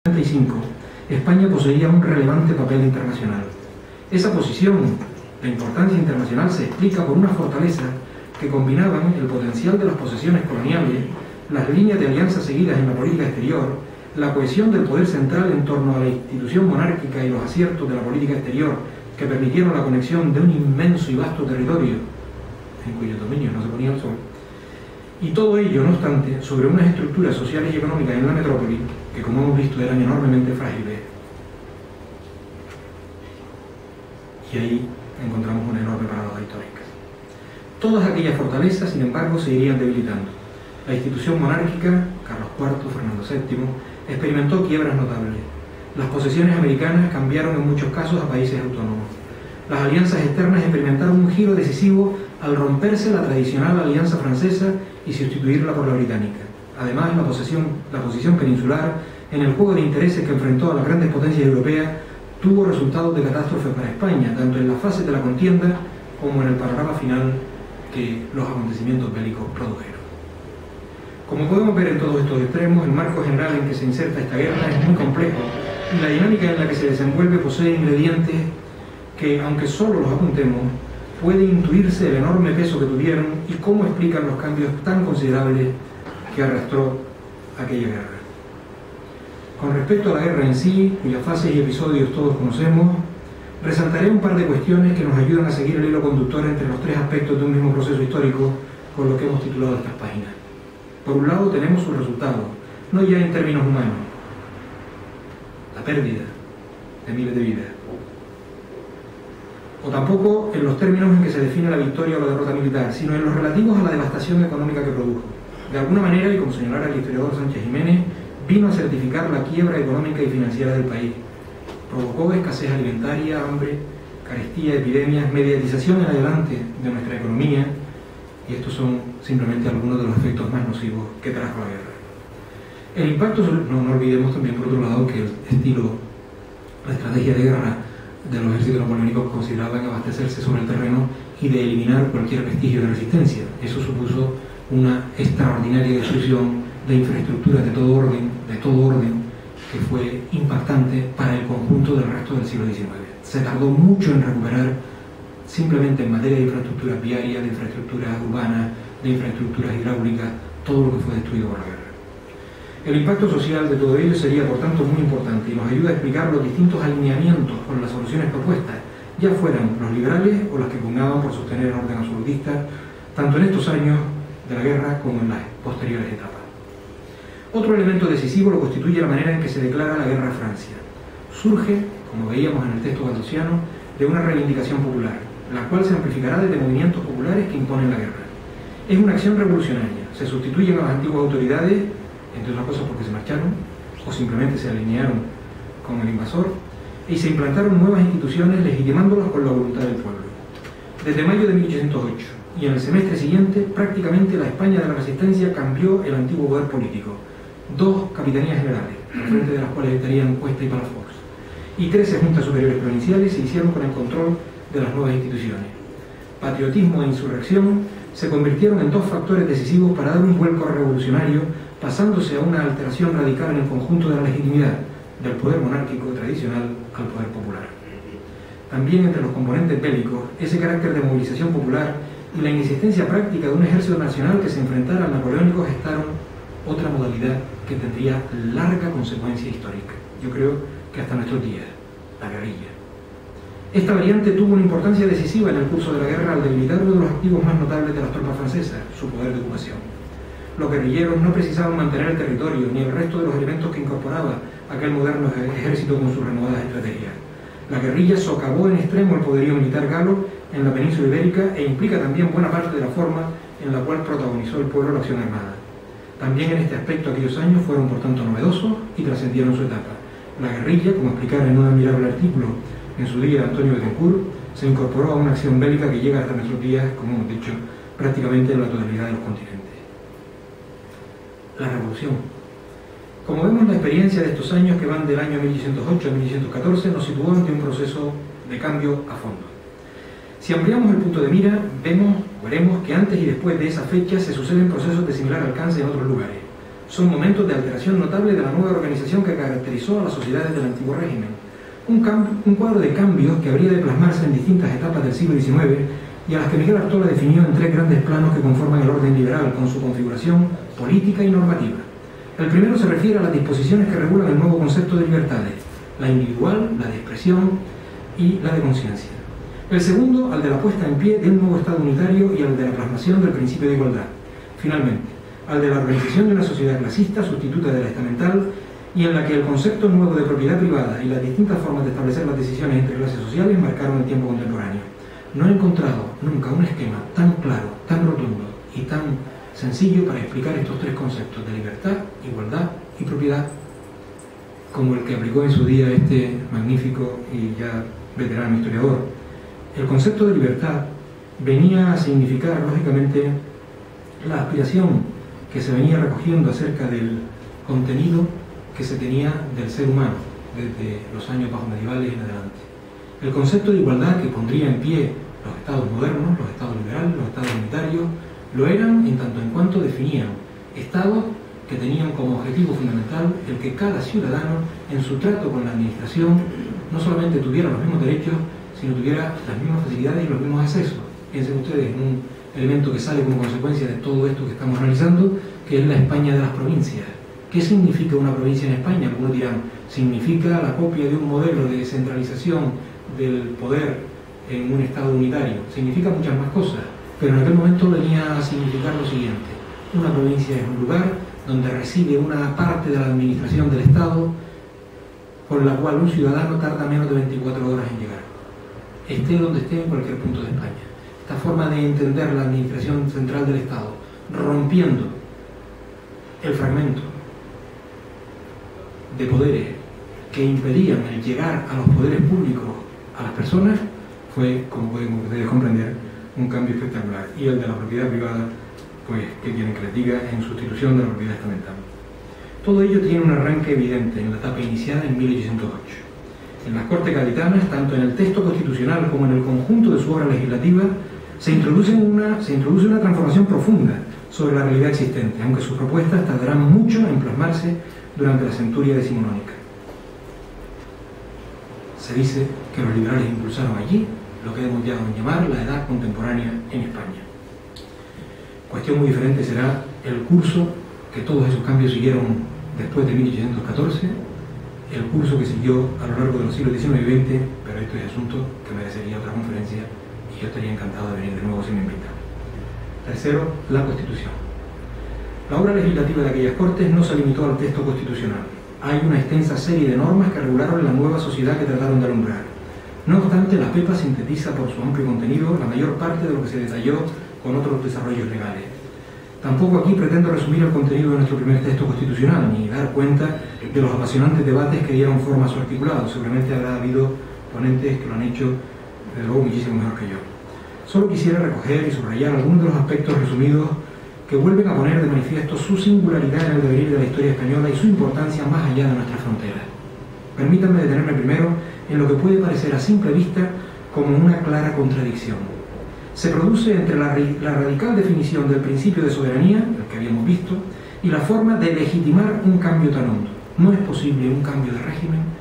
1945, España poseía un relevante papel internacional. Esa posición de importancia internacional se explica por una fortaleza que combinaban el potencial de las posesiones coloniales, las líneas de alianza seguidas en la política exterior, la cohesión del poder central en torno a la institución monárquica y los aciertos de la política exterior que permitieron la conexión de un inmenso y vasto territorio en cuyo dominio no se ponía el sol. Y todo ello, no obstante, sobre unas estructuras sociales y económicas en la metrópoli que, como hemos visto, eran enormemente frágiles. Y ahí encontramos una enorme paradoja histórica. Todas aquellas fortalezas, sin embargo, se irían debilitando. La institución monárquica, Carlos IV, Fernando VII, experimentó quiebras notables. Las posesiones americanas cambiaron en muchos casos a países autónomos. Las alianzas externas experimentaron un giro decisivo al romperse la tradicional alianza francesa y sustituirla por la británica. Además, la posición peninsular, en el juego de intereses que enfrentó a las grandes potencias europeas, tuvo resultados de catástrofe para España, tanto en la fase de la contienda como en el panorama final que los acontecimientos bélicos produjeron. Como podemos ver en todos estos extremos, el marco general en que se inserta esta guerra es muy complejo y la dinámica en la que se desenvuelve posee ingredientes que, aunque solo los apuntemos, puede intuirse el enorme peso que tuvieron y cómo explican los cambios tan considerables que arrastró aquella guerra. Con respecto a la guerra en sí, cuyas fases y episodios todos conocemos, resaltaré un par de cuestiones que nos ayudan a seguir el hilo conductor entre los tres aspectos de un mismo proceso histórico con lo que hemos titulado estas páginas. Por un lado tenemos sus resultados, no ya en términos humanos, la pérdida de miles de vidas, o tampoco en los términos en que se define la victoria o la derrota militar, sino en los relativos a la devastación económica que produjo. De alguna manera, y como señalara el historiador Sánchez Jiménez, vino a certificar la quiebra económica y financiera del país. Provocó escasez alimentaria, hambre, carestía, epidemias, mediatización en adelante de nuestra economía, y estos son simplemente algunos de los efectos más nocivos que trajo la guerra. El impacto, no olvidemos también por otro lado que el estilo, la estrategia de guerra de los ejércitos napoleónicos consideraba en abastecerse sobre el terreno y de eliminar cualquier vestigio de resistencia. Eso supuso una extraordinaria destrucción de infraestructuras de todo orden, que fue impactante para el conjunto del resto del siglo XIX. Se tardó mucho en recuperar, simplemente en materia de infraestructuras viarias, de infraestructuras urbanas, de infraestructuras hidráulicas, todo lo que fue destruido por la guerra. El impacto social de todo ello sería, por tanto, muy importante y nos ayuda a explicar los distintos alineamientos con las soluciones propuestas, ya fueran los liberales o los que pugnaban por sostener el orden absolutista, tanto en estos años de la guerra como en las posteriores etapas. Otro elemento decisivo lo constituye la manera en que se declara la guerra a Francia. Surge, como veíamos en el texto galdosiano, de una reivindicación popular, la cual se amplificará desde movimientos populares que imponen la guerra. Es una acción revolucionaria, se sustituyen a las antiguas autoridades, entre otras cosas porque se marcharon o simplemente se alinearon con el invasor, y se implantaron nuevas instituciones legitimándolas con la voluntad del pueblo. Desde mayo de 1808 y en el semestre siguiente, prácticamente la España de la Resistencia cambió el antiguo poder político. 2 capitanías generales, al frente de las cuales estarían Cuesta y Palafox, y 13 juntas superiores provinciales se hicieron con el control de las nuevas instituciones. Patriotismo e insurrección se convirtieron en 2 factores decisivos para dar un vuelco revolucionario, pasándose a una alteración radical en el conjunto de la legitimidad del poder monárquico tradicional al poder popular. También entre los componentes bélicos, ese carácter de movilización popular y la inexistencia práctica de un ejército nacional que se enfrentara al napoleónico gestaron otra modalidad que tendría larga consecuencia histórica, yo creo que hasta nuestros días, la guerrilla. Esta variante tuvo una importancia decisiva en el curso de la guerra al debilitar uno de los activos más notables de las tropas francesas, su poder de ocupación. Los guerrilleros no precisaban mantener el territorio ni el resto de los elementos que incorporaba aquel moderno ejército con sus renovadas estrategias. La guerrilla socavó en extremo el poderío militar galo en la península ibérica e implica también buena parte de la forma en la cual protagonizó el pueblo la acción armada. También en este aspecto aquellos años fueron por tanto novedosos y trascendieron su etapa. La guerrilla, como explicara en un admirable artículo en su día Antonio Betancourt, se incorporó a una acción bélica que llega hasta nuestros días, como hemos dicho, prácticamente en la totalidad de los continentes. La revolución. Como vemos, la experiencia de estos años que van del año 1808 a 1814 nos situó ante un proceso de cambio a fondo. Si ampliamos el punto de mira, veremos que antes y después de esa fecha se suceden procesos de similar alcance en otros lugares. Son momentos de alteración notable de la nueva organización que caracterizó a las sociedades del antiguo régimen. Un cuadro de cambios que habría de plasmarse en distintas etapas del siglo XIX y a las que Miguel Artola definió en 3 grandes planos que conforman el orden liberal con su configuración política y normativa. El primero se refiere a las disposiciones que regulan el nuevo concepto de libertades, la individual, la de expresión y la de conciencia. El segundo, al de la puesta en pie de un nuevo Estado unitario y al de la plasmación del principio de igualdad. Finalmente, al de la organización de una sociedad clasista sustituta de la estamental y en la que el concepto nuevo de propiedad privada y las distintas formas de establecer las decisiones entre clases sociales marcaron el tiempo contemporáneo. No he encontrado nunca un esquema tan claro, tan rotundo y tan sencillo para explicar estos 3 conceptos de libertad, igualdad y propiedad como el que aplicó en su día este magnífico y ya veterano historiador. El concepto de libertad venía a significar, lógicamente, la aspiración que se venía recogiendo acerca del contenido que se tenía del ser humano desde los años bajomedievales en adelante. El concepto de igualdad que pondría en pie los estados modernos, los estados liberales, los estados unitarios, lo eran en tanto en cuanto definían estados que tenían como objetivo fundamental el que cada ciudadano en su trato con la administración no solamente tuviera los mismos derechos, sino tuviera las mismas facilidades y los mismos accesos. Piensen ustedes en un elemento que sale como consecuencia de todo esto que estamos analizando, que es la España de las provincias. ¿Qué significa una provincia en España? Algunos dirán, significa la copia de un modelo de descentralización del poder en un Estado unitario. Significa muchas más cosas, pero en aquel momento venía a significar lo siguiente: una provincia es un lugar donde reside una parte de la administración del Estado con la cual un ciudadano tarda menos de 24 horas en llegar, esté donde esté en cualquier punto de España. Esta forma de entender la administración central del Estado, rompiendo el fragmento de poderes que impedían el llegar a los poderes públicos a las personas, fue, como pueden ustedes comprender, un cambio espectacular. Y el de la propiedad privada, pues, ¿qué quieren que les diga?, en sustitución de la propiedad estamental. Todo ello tiene un arranque evidente en la etapa iniciada en 1808. En las Cortes Gaditanas, tanto en el texto constitucional como en el conjunto de su obra legislativa, se introduce una transformación profunda sobre la realidad existente, aunque sus propuestas tardarán mucho en plasmarse durante la centuria decimonónica. Se dice que los liberales impulsaron allí lo que hemos llegado a llamar la edad contemporánea en España. Cuestión muy diferente será el curso que todos esos cambios siguieron después de 1814, el curso que siguió a lo largo de los siglos XIX y XX, pero esto es asunto que merecería otra conferencia y yo estaría encantado de venir de nuevo si me invitan. Tercero, la Constitución. La obra legislativa de aquellas Cortes no se limitó al texto constitucional. Hay una extensa serie de normas que regularon la nueva sociedad que trataron de alumbrar. No obstante, la PEPA sintetiza por su amplio contenido la mayor parte de lo que se detalló con otros desarrollos legales. Tampoco aquí pretendo resumir el contenido de nuestro primer texto constitucional, ni dar cuenta de los apasionantes debates que dieron forma a su articulado. Seguramente habrá habido ponentes que lo han hecho, desde luego, muchísimo mejor que yo. Solo quisiera recoger y subrayar algunos de los aspectos resumidos que vuelven a poner de manifiesto su singularidad en el devenir de la historia española y su importancia más allá de nuestras fronteras. Permítanme detenerme primero en lo que puede parecer a simple vista como una clara contradicción. Se produce entre la radical definición del principio de soberanía, el que habíamos visto, y la forma de legitimar un cambio tan hondo. No es posible un cambio de régimen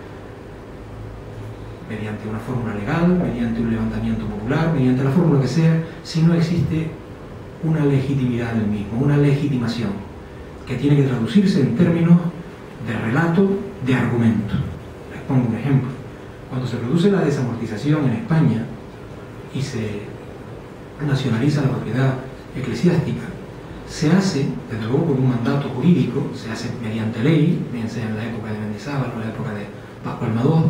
mediante una fórmula legal, mediante un levantamiento popular, mediante la fórmula que sea, si no existe una legitimidad del mismo, una legitimación, que tiene que traducirse en términos de relato, de argumento. Les pongo un ejemplo. Cuando se produce la desamortización en España y se nacionaliza la propiedad eclesiástica, se hace, desde luego con un mandato jurídico, se hace mediante ley, bien sea en la época de Mendizábal o en la época de Pascual Amador,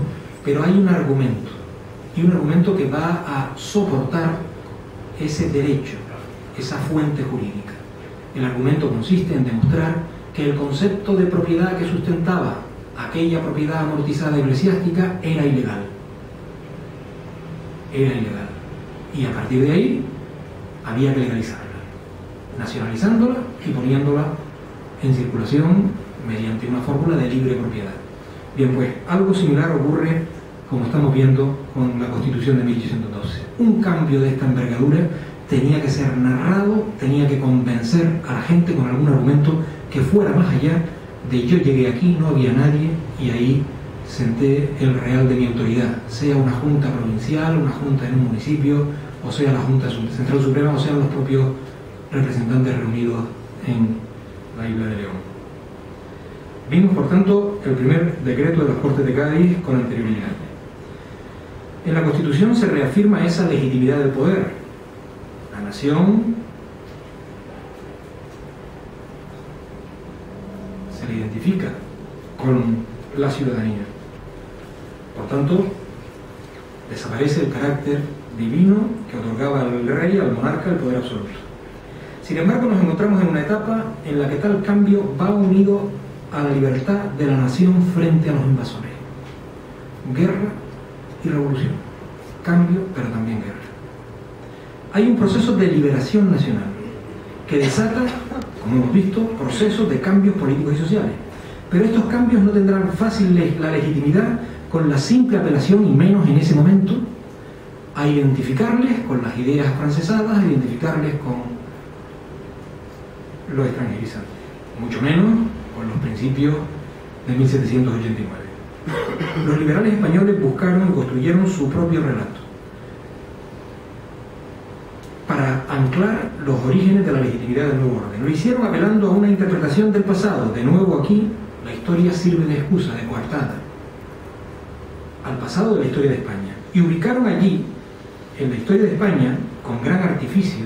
pero hay un argumento, y un argumento que va a soportar ese derecho, esa fuente jurídica. El argumento consiste en demostrar que el concepto de propiedad que sustentaba aquella propiedad amortizada eclesiástica era ilegal. Era ilegal. Y a partir de ahí había que legalizarla, nacionalizándola y poniéndola en circulación mediante una fórmula de libre propiedad. Bien, pues algo similar ocurre, como estamos viendo, con la Constitución de 1812. Un cambio de esta envergadura tenía que ser narrado, tenía que convencer a la gente con algún argumento que fuera más allá de yo llegué aquí, no había nadie y ahí senté el real de mi autoridad, sea una junta provincial, una junta en un municipio, o sea la Junta Central Suprema, o sean los propios representantes reunidos en la isla de León. Vimos, por tanto, el primer decreto de las Cortes de Cádiz con anterioridad. En la Constitución se reafirma esa legitimidad del poder. La nación se le identifica con la ciudadanía. Por tanto, desaparece el carácter divino que otorgaba al rey, al monarca, el poder absoluto. Sin embargo, nos encontramos en una etapa en la que tal cambio va unido a la libertad de la nación frente a los invasores. Guerra y revolución. Cambio, pero también guerra. Hay un proceso de liberación nacional que desata, como hemos visto, procesos de cambios políticos y sociales. Pero estos cambios no tendrán fácil la legitimidad con la simple apelación, y menos en ese momento, a identificarles con las ideas francesadas, a identificarles con los extranjerizantes, mucho menos con los principios de 1789. Los liberales españoles buscaron y construyeron su propio relato para anclar los orígenes de la legitimidad del nuevo orden. Lo hicieron apelando a una interpretación del pasado. De nuevo aquí, la historia sirve de excusa, de coartada, al pasado de la historia de España. Y ubicaron allí, en la historia de España, con gran artificio,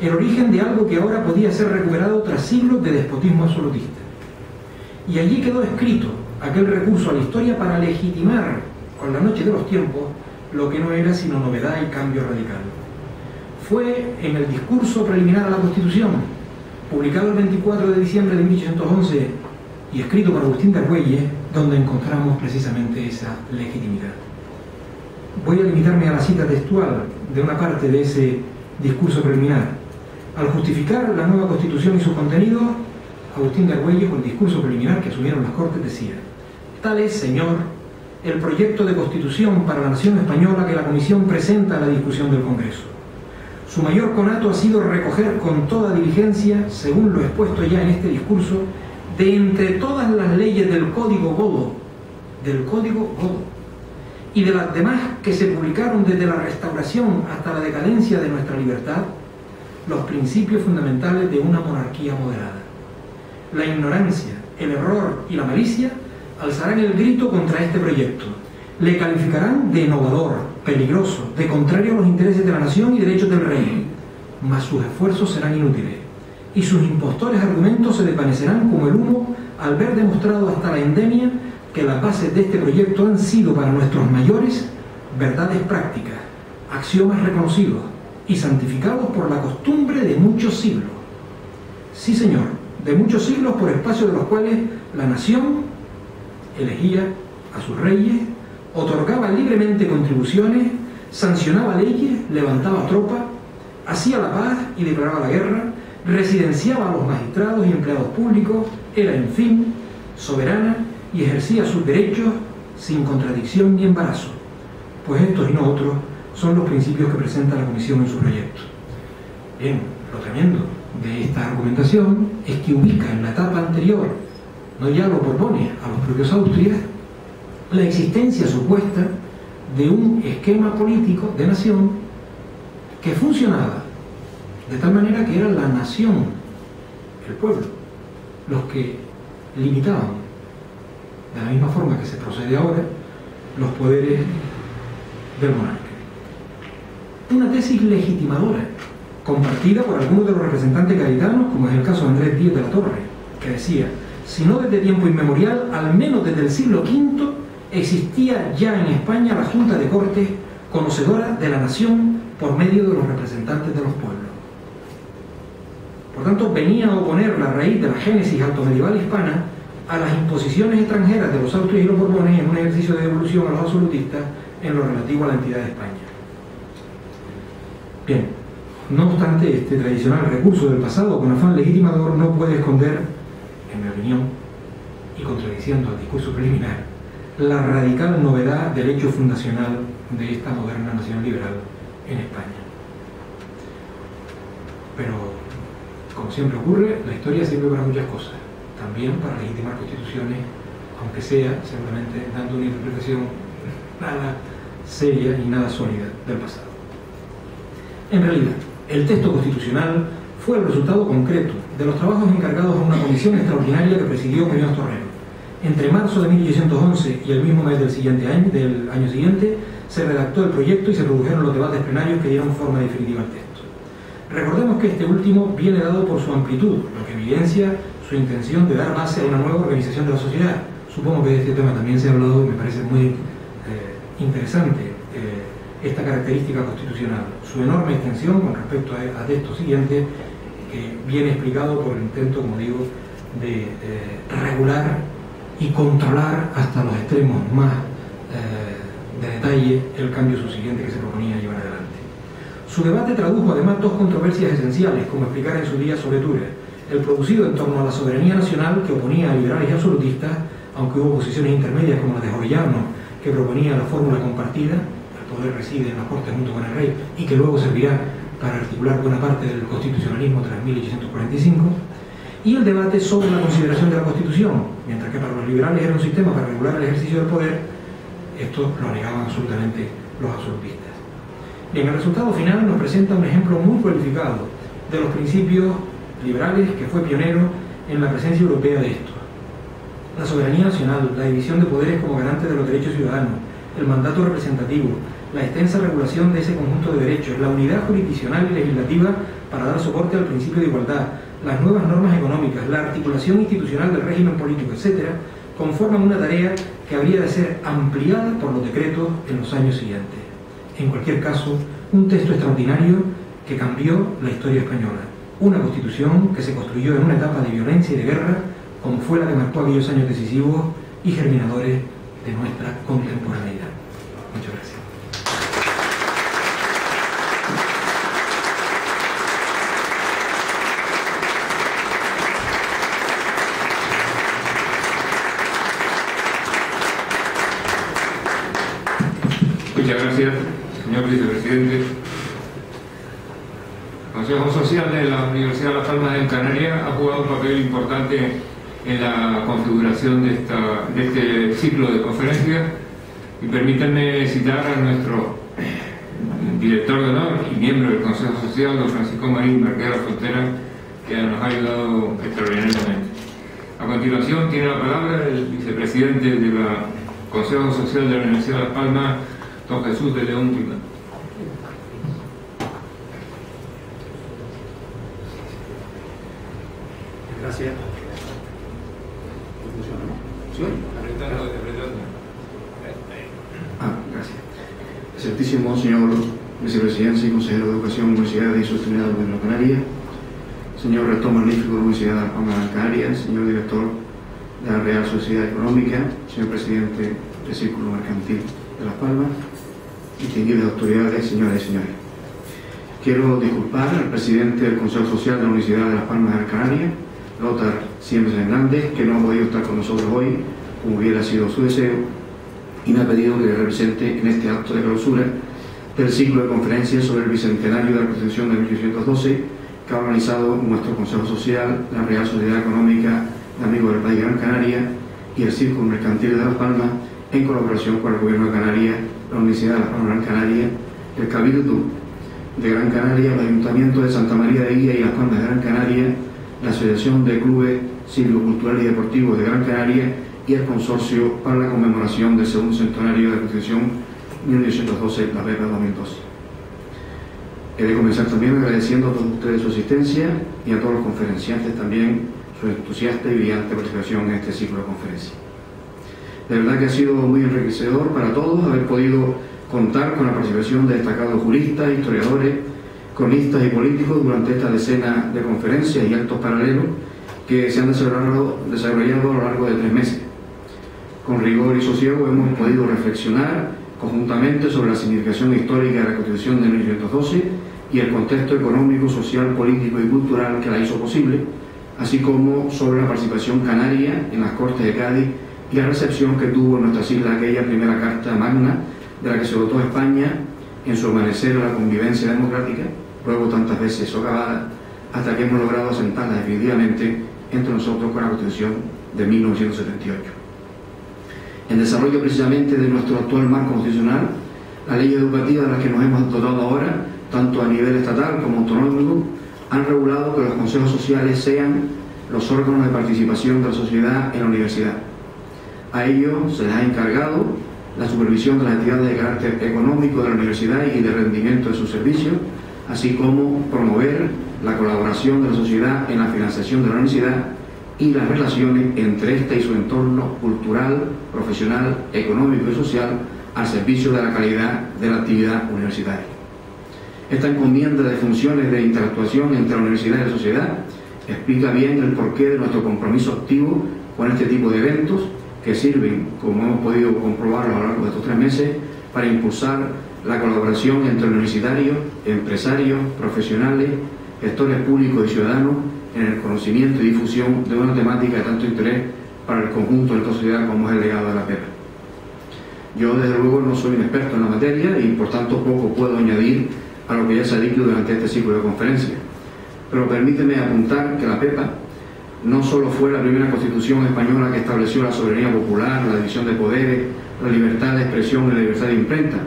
el origen de algo que ahora podía ser recuperado tras siglos de despotismo absolutista. Y allí quedó escrito aquel recurso a la historia para legitimar, con la noche de los tiempos, lo que no era sino novedad y cambio radical. Fue en el discurso preliminar a la Constitución, publicado el 24 de diciembre de 1811 y escrito por Agustín de Argüelles, donde encontramos precisamente esa legitimidad. Voy a limitarme a la cita textual de una parte de ese discurso preliminar. Al justificar la nueva Constitución y sus contenidos, Agustín de Argüelles, con el discurso preliminar que asumieron las Cortes, decía: tal es, señor, el proyecto de Constitución para la nación española que la Comisión presenta a la discusión del Congreso. Su mayor conato ha sido recoger con toda diligencia, según lo expuesto ya en este discurso, de entre todas las leyes del Código Godo, y de las demás que se publicaron desde la Restauración hasta la decadencia de nuestra libertad, los principios fundamentales de una monarquía moderada. La ignorancia, el error y la malicia alzarán el grito contra este proyecto. Le calificarán de innovador, peligroso, de contrario a los intereses de la nación y derechos del rey, mas sus esfuerzos serán inútiles, y sus impostores argumentos se desvanecerán como el humo al ver demostrado hasta la endemia que las bases de este proyecto han sido para nuestros mayores verdades prácticas, axiomas reconocidos y santificados por la costumbre de muchos siglos. Sí, señor, de muchos siglos, por espacio de los cuales la nación elegía a sus reyes, otorgaba libremente contribuciones, sancionaba leyes, levantaba tropas, hacía la paz y declaraba la guerra, residenciaba a los magistrados y empleados públicos, era, en fin, soberana y ejercía sus derechos sin contradicción ni embarazo, pues estos y no otros son los principios que presenta la Comisión en su proyecto. Bien, lo tremendo de esta argumentación es que ubica en la etapa anterior, no ya a los Borbones, a los propios Austrias, la existencia supuesta de un esquema político de nación que funcionaba de tal manera que era la nación, el pueblo, los que limitaban, de la misma forma que se procede ahora, los poderes del monarca. Una tesis legitimadora, compartida por algunos de los representantes gaditanos, como es el caso de Andrés Díez de la Torre, que decía: si no desde tiempo inmemorial, al menos desde el siglo V, existía ya en España la Junta de Cortes conocedora de la nación por medio de los representantes de los pueblos. Por tanto, venía a oponer la raíz de la génesis altomedieval hispana a las imposiciones extranjeras de los Austrias y los Borbones en un ejercicio de devolución a los absolutistas en lo relativo a la entidad de España. Bien, no obstante, este tradicional recurso del pasado con afán legitimador no puede esconder, en mi opinión, y contradiciendo al discurso preliminar, la radical novedad del hecho fundacional de esta moderna nación liberal en España. Pero, como como siempre ocurre, la historia sirve para muchas cosas, también para legitimar constituciones, aunque sea simplemente dando una interpretación nada seria y nada sólida del pasado. En realidad, el texto constitucional fue el resultado concreto de los trabajos encargados a una comisión extraordinaria que presidió Muñoz Torrero. Entre marzo de 1811 y el mismo mes del año siguiente, se redactó el proyecto y se produjeron los debates plenarios que dieron forma definitiva al texto. Recordemos que este último viene dado por su amplitud, lo que evidencia su intención de dar base a una nueva organización de la sociedad. Supongo que de este tema también se ha hablado y me parece muy interesante esta característica constitucional, su enorme extensión con respecto a texto siguiente, que viene explicado por el intento, como digo, de regular y controlar hasta los extremos más de detalle el cambio subsiguiente que se proponía llevar adelante. Su debate tradujo además dos controversias esenciales, como explicara en su día Soletura: el producido en torno a la soberanía nacional, que oponía a liberales y absolutistas, aunque hubo posiciones intermedias como la de Jovellanos, que proponía la fórmula compartida, el poder reside en la Corte junto con el rey, y que luego servirá para articular buena parte del constitucionalismo tras 1845, y el debate sobre la consideración de la Constitución, mientras que para los liberales era un sistema para regular el ejercicio del poder, esto lo negaban absolutamente los absolutistas. Bien, el resultado final nos presenta un ejemplo muy cualificado de los principios liberales, que fue pionero en la presencia europea de estos. La soberanía nacional, la división de poderes como garante de los derechos ciudadanos, el mandato representativo, la extensa regulación de ese conjunto de derechos, la unidad jurisdiccional y legislativa para dar soporte al principio de igualdad, las nuevas normas económicas, la articulación institucional del régimen político, etc., conforman una tarea que habría de ser ampliada por los decretos en los años siguientes. En cualquier caso, un texto extraordinario que cambió la historia española, una constitución que se construyó en una etapa de violencia y de guerra, como fue la que marcó aquellos años decisivos y germinadores de nuestra contemporaneidad. Muchas gracias. Muchas gracias, señor vicepresidente. El Consejo Social de la Universidad de Las Palmas de Gran Canaria ha jugado un papel importante en la configuración de este ciclo de conferencias, y permítanme citar a nuestro director de honor y miembro del Consejo Social, don Francisco Marín Marquera Frontera, que nos ha ayudado extraordinariamente. A continuación tiene la palabra el vicepresidente del Consejo Social de la Universidad de Las Palmas, don Jesús de León Pimán. Gracias. ¿Funciona, no? ¿Sí? Apretando. Gracias. Excelentísimo señor vicepresidente y consejero de Educación, Universidad y Sostenibilidad de Gran Canaria, señor rector magnífico de la Universidad de Las Palmas de Gran Canaria, señor director de la Real Sociedad Económica, señor presidente del Círculo Mercantil de Las Palmas, distinguidas autoridades, señoras y señores. Quiero disculpar al presidente del Consejo Social de la Universidad de Las Palmas de Gran Canaria, Lothar Siemens Hernández, que no ha podido estar con nosotros hoy, como hubiera sido su deseo, y me ha pedido que le represente en este acto de clausura del ciclo de conferencias sobre el bicentenario de la Constitución de 1812, que ha organizado nuestro Consejo Social, la Real Sociedad Económica de Amigos del País de Gran Canaria y el Círculo Mercantil de Las Palmas, en colaboración con el Gobierno de Canarias, la Universidad de Las Palmas de Gran Canaria, el Cabildo de Gran Canaria, el Ayuntamiento de Santa María de Guía y Las Palmas de Gran Canaria, la Asociación de Clubes Silviculturales y Deportivos de Gran Canaria y el Consorcio para la conmemoración del segundo centenario de la Constitución 1812, la Pepa 2012. He de comenzar también agradeciendo a todos ustedes su asistencia y a todos los conferenciantes también su entusiasta y brillante participación en este ciclo de conferencias. De verdad que ha sido muy enriquecedor para todos haber podido contar con la participación de destacados juristas, historiadores, cronistas y políticos durante esta decena de conferencias y actos paralelos que se han desarrollado a lo largo de 3 meses. Con rigor y sosiego hemos podido reflexionar conjuntamente sobre la significación histórica de la Constitución de 1812 y el contexto económico, social, político y cultural que la hizo posible, así como sobre la participación canaria en las Cortes de Cádiz y la recepción que tuvo en nuestras islas aquella primera Carta Magna de la que se dotó España en su amanecer a la convivencia democrática, luego tantas veces socavada, hasta que hemos logrado asentarla definitivamente entre nosotros con la Constitución de 1978. En desarrollo precisamente de nuestro actual marco constitucional, la ley educativa de la que nos hemos dotado ahora, tanto a nivel estatal como autonómico, han regulado que los consejos sociales sean los órganos de participación de la sociedad en la universidad. A ello se les ha encargado la supervisión de las actividades de carácter económico de la universidad y de rendimiento de sus servicios, así como promover la colaboración de la sociedad en la financiación de la universidad y las relaciones entre ésta y su entorno cultural, profesional, económico y social al servicio de la calidad de la actividad universitaria. Esta encomienda de funciones de interactuación entre la universidad y la sociedad explica bien el porqué de nuestro compromiso activo con este tipo de eventos que sirven, como hemos podido comprobarlo a lo largo de estos 3 meses, para impulsar la colaboración entre universitarios, empresarios, profesionales, gestores públicos y ciudadanos en el conocimiento y difusión de una temática de tanto interés para el conjunto de nuestra sociedad como es el legado de la PEPA. Yo, desde luego, no soy un experto en la materia y, por tanto, poco puedo añadir a lo que ya se ha dicho durante este ciclo de conferencias. Pero permíteme apuntar que la PEPA no solo fue la primera constitución española que estableció la soberanía popular, la división de poderes, la libertad de expresión y la libertad de imprenta,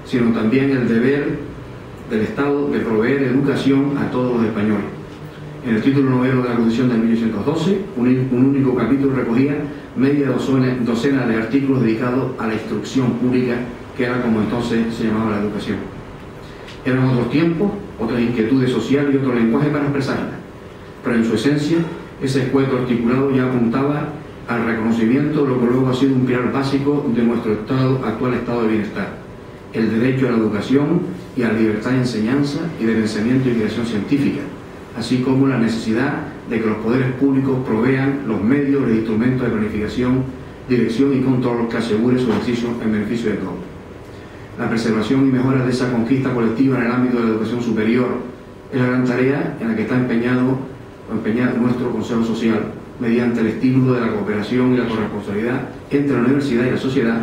sino también el deber del Estado de proveer educación a todos los españoles. En el título noveno de la Constitución de 1812, un único capítulo recogía media docena de artículos dedicados a la instrucción pública, que era como entonces se llamaba la educación. Eran otros tiempos, otras inquietudes sociales y otro lenguaje para expresarlas, pero en su esencia, ese escueto articulado ya apuntaba al reconocimiento de lo que luego ha sido un pilar básico de nuestro actual estado de bienestar: el derecho a la educación y a la libertad de enseñanza y de pensamiento y creación científica, así como la necesidad de que los poderes públicos provean los medios y los instrumentos de planificación, dirección y control que asegure su ejercicio en beneficio de todos. La preservación y mejora de esa conquista colectiva en el ámbito de la educación superior es la gran tarea en la que está empeñado nuestro Consejo Social, mediante el estímulo de la cooperación y la corresponsabilidad entre la universidad y la sociedad,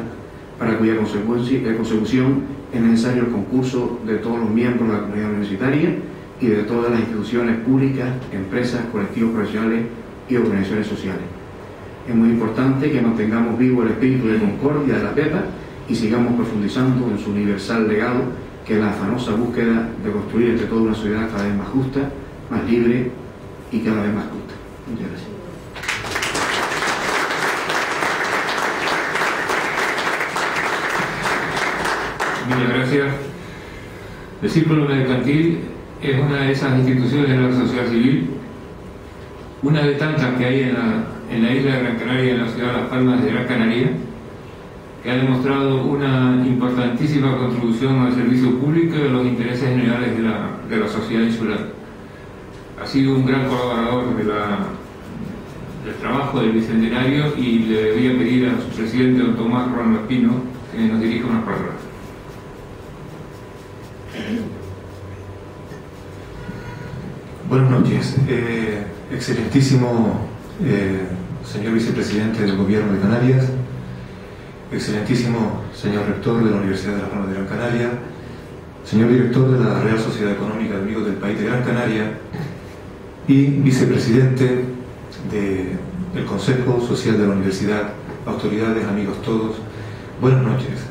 para cuya consecución es necesario el concurso de todos los miembros de la comunidad universitaria y de todas las instituciones públicas, empresas, colectivos profesionales y organizaciones sociales. Es muy importante que mantengamos vivo el espíritu de concordia de la PEPA y sigamos profundizando en su universal legado, que es la afanosa búsqueda de construir entre todos una sociedad cada vez más justa, más libre y cada vez más justa. Muchas gracias. Muchas gracias. El Círculo Mercantil es una de esas instituciones de la sociedad civil, una de tantas que hay en la isla de Gran Canaria y en la ciudad de Las Palmas de Gran Canaria, que ha demostrado una importantísima contribución al servicio público y a los intereses generales de la sociedad insular. Ha sido un gran colaborador del trabajo del Bicentenario y le debía pedir a su presidente, don Tomás Ruano Espino, que nos dirija unas palabras. Buenas noches. Excelentísimo señor vicepresidente del Gobierno de Canarias, excelentísimo señor rector de la Universidad de Las Palmas de Gran Canaria, señor director de la Real Sociedad Económica de Amigos del País de Gran Canaria y vicepresidente del Consejo Social de la Universidad, autoridades, amigos todos, buenas noches.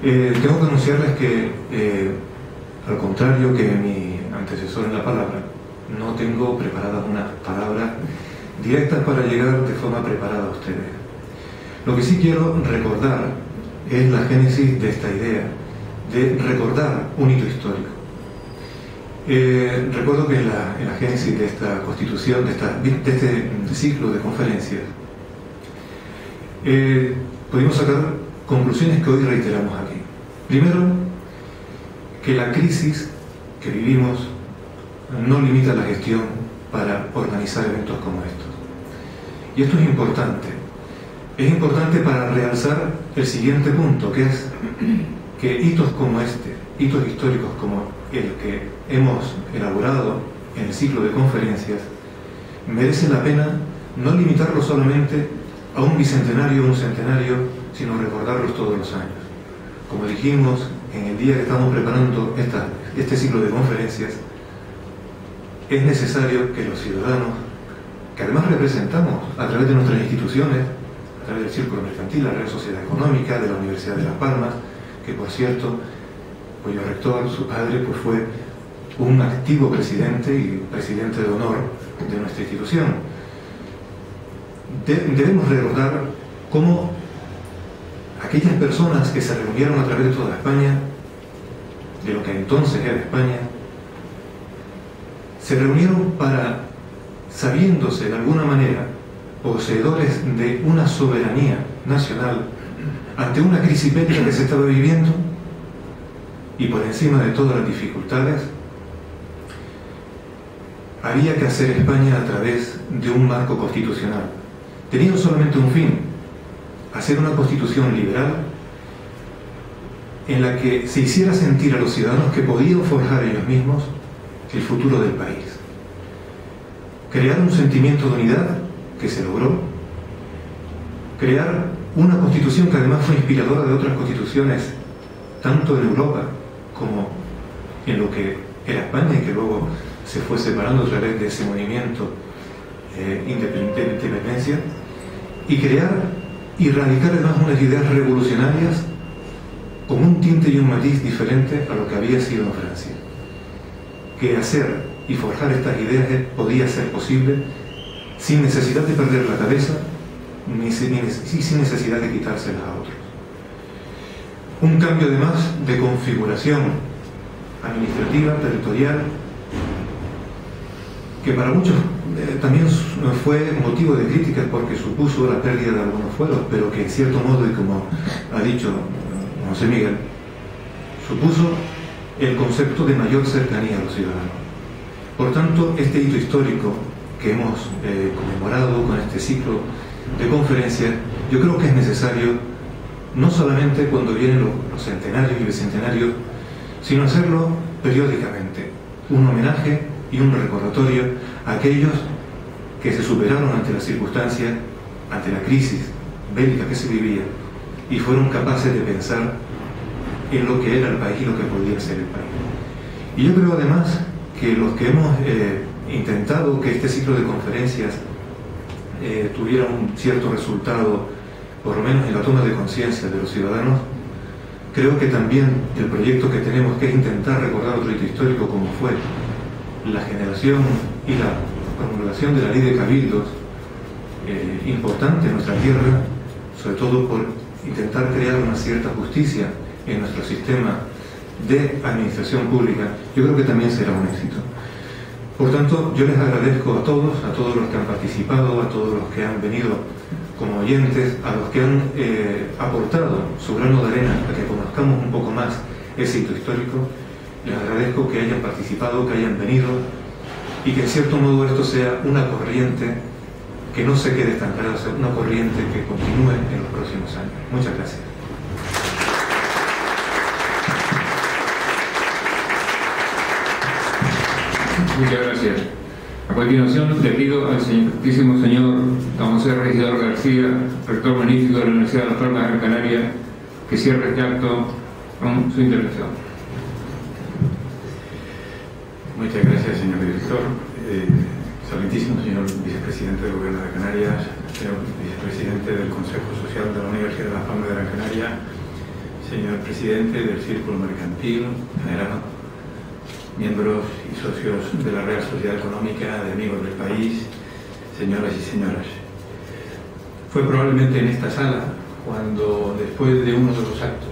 Tengo que anunciarles que, al contrario que mi antecesor en la palabra, no tengo preparadas unas palabras directas para llegar de forma preparada a ustedes. Lo que sí quiero recordar es la génesis de esta idea, de recordar un hito histórico. Recuerdo que en la génesis de esta constitución, de este ciclo de conferencias, pudimos sacar conclusiones que hoy reiteramos aquí. Primero, que la crisis que vivimos no limita la gestión para organizar eventos como estos. Y esto es importante. Es importante para realzar el siguiente punto, que es que hitos como este, hitos históricos como el que hemos elaborado en el ciclo de conferencias, merecen la pena no limitarlos solamente a un bicentenario o un centenario, sino recordarlos todos los años. Como dijimos en el día que estamos preparando este ciclo de conferencias, es necesario que los ciudadanos, que además representamos a través de nuestras instituciones, a través del Círculo Mercantil, la Real Sociedad Económica, de la Universidad de Las Palmas, que por cierto, cuyo rector, su padre, pues fue un activo presidente y presidente de honor de nuestra institución. Debemos recordar cómo aquellas personas que se reunieron a través de toda España, de lo que entonces era España, se reunieron para, sabiéndose de alguna manera poseedores de una soberanía nacional ante una crisis bélica que se estaba viviendo, y por encima de todas las dificultades, había que hacer España a través de un marco constitucional. Tenían solamente un fin: hacer una constitución liberal en la que se hiciera sentir a los ciudadanos que podían forjar ellos mismos el futuro del país. Crear un sentimiento de unidad que se logró, crear una constitución que además fue inspiradora de otras constituciones, tanto en Europa como en lo que era España, y que luego se fue separando a través de ese movimiento de independencia, y crear y radicar además unas ideas revolucionarias con un tinte y un matiz diferente a lo que había sido en Francia. Que hacer y forjar estas ideas podía ser posible sin necesidad de perder la cabeza, ni sin necesidad de quitárselas a otros. Un cambio además de configuración administrativa, territorial, que para muchos también fue motivo de críticas porque supuso la pérdida de algunos fueros, pero que en cierto modo, y como ha dicho José Miguel, supuso el concepto de mayor cercanía a los ciudadanos. Por tanto, este hito histórico que hemos conmemorado con este ciclo de conferencias, yo creo que es necesario, no solamente cuando vienen los centenarios y bicentenarios, sino hacerlo periódicamente, un homenaje y un recordatorio a aquellos que se superaron ante las circunstancias, ante la crisis bélica que se vivía, y fueron capaces de pensar en lo que era el país y lo que podía ser el país. Y yo creo además que los que hemos intentado que este ciclo de conferencias tuviera un cierto resultado, por lo menos en la toma de conciencia de los ciudadanos, creo que también el proyecto que tenemos, que es intentar recordar otro hito histórico como fue la generación y la promulgación de la ley de cabildos, importante en nuestra tierra, sobre todo por intentar crear una cierta justicia en nuestro sistema de administración pública, yo creo que también será un éxito. Por tanto, yo les agradezco a todos los que han participado, a todos los que han venido como oyentes, a los que han aportado su grano de arena a que conozcamos un poco más ese hito histórico. Les agradezco que hayan participado, que hayan venido, y que en cierto modo esto sea una corriente que no se quede estancada, sea una corriente que continúe en los próximos años. Muchas gracias. Muchas gracias. A continuación le pido al excelentísimo señor don José Regidor García, rector magnífico de la Universidad de Las Palmas de Gran Canaria, que cierre este acto con su intervención. Muchas gracias, señor director. Excelentísimo señor vicepresidente del Gobierno de Canarias, señor vicepresidente del Consejo Social de la Universidad de Las Palmas de Gran Canaria, señor presidente del Círculo Mercantil General, miembros y socios de la Real Sociedad Económica, de Amigos del País, señoras y señores. Fue probablemente en esta sala cuando, después de uno de los actos